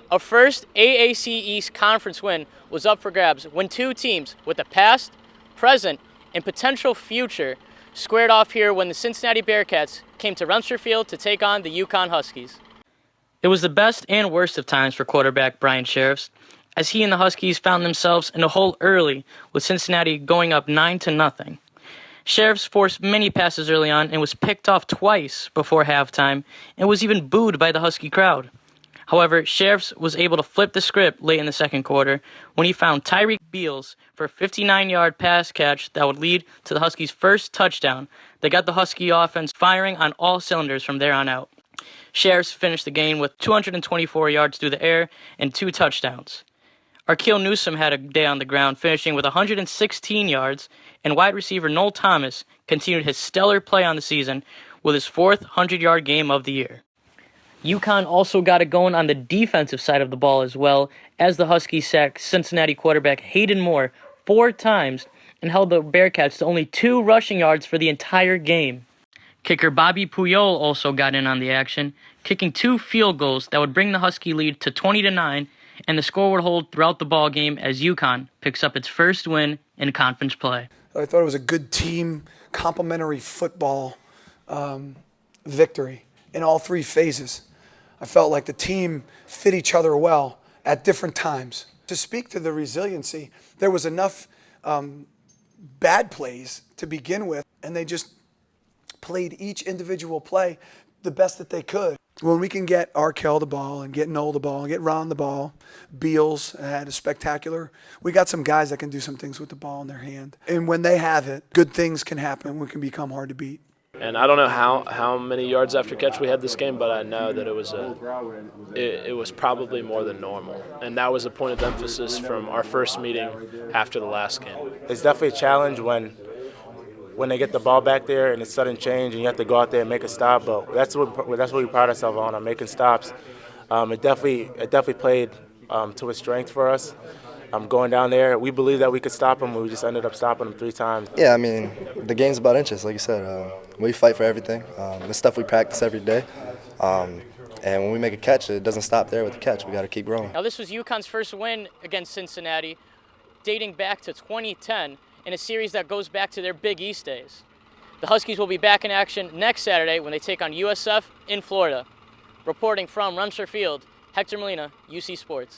A first AAC East Conference win was up for grabs when two teams with a past, present, and potential future squared off here when the Cincinnati Bearcats came to Rumster Field to take on the UConn Huskies. It was the best and worst of times for quarterback Brian Sheriffs, as he and the Huskies found themselves in a hole early with Cincinnati going up 9-0. Sheriffs forced many passes early on and was picked off twice before halftime and was even booed by the Husky crowd. However, Sheriffs was able to flip the script late in the second quarter when he found Tyreek Beals for a 59-yard pass catch that would lead to the Huskies' first touchdown that got the Husky offense firing on all cylinders from there on out. Sheriffs finished the game with 224 yards through the air and 2 touchdowns. Arkeel Newsome had a day on the ground, finishing with 116 yards, and wide receiver Noel Thomas continued his stellar play on the season with his 4th 100-yard game of the year. UConn also got it going on the defensive side of the ball as well, as the Huskies sacked Cincinnati quarterback Hayden Moore 4 times and held the Bearcats to only 2 rushing yards for the entire game. Kicker Bobby Puyol also got in on the action, kicking 2 field goals that would bring the Husky lead to 20-9, and the score would hold throughout the ball game as UConn picks up its first win in conference play. I thought it was a good team, complementary football victory in all 3 phases. I felt like the team fit each other well at different times. To speak to the resiliency, there was enough bad plays to begin with, and they just played each individual play the best that they could. When we can get Arkeel the ball and get Noel the ball and get Ron the ball, Beals had a spectacular. We got some guys that can do some things with the ball in their hand. And when they have it, good things can happen. We can become hard to beat. And I don't know how many yards after catch we had this game, but I know that it was probably more than normal. And that was a point of emphasis from our first meeting after the last game. It's definitely a challenge when they get the ball back there and it's sudden change and you have to go out there and make a stop. But that's what we pride ourselves on making stops. It definitely played to its strength for us. Going down there, we believed that we could stop them, but we just ended up stopping them 3 times. Yeah, I mean, the game's about inches, like you said. We fight for everything. It's stuff we practice every day. And when we make a catch, it doesn't stop there with the catch. We got to keep growing. Now, this was UConn's first win against Cincinnati, dating back to 2010, in a series that goes back to their Big East days. The Huskies will be back in action next Saturday when they take on USF in Florida. Reporting from Rumster Field, Hector Molina, UC Sports.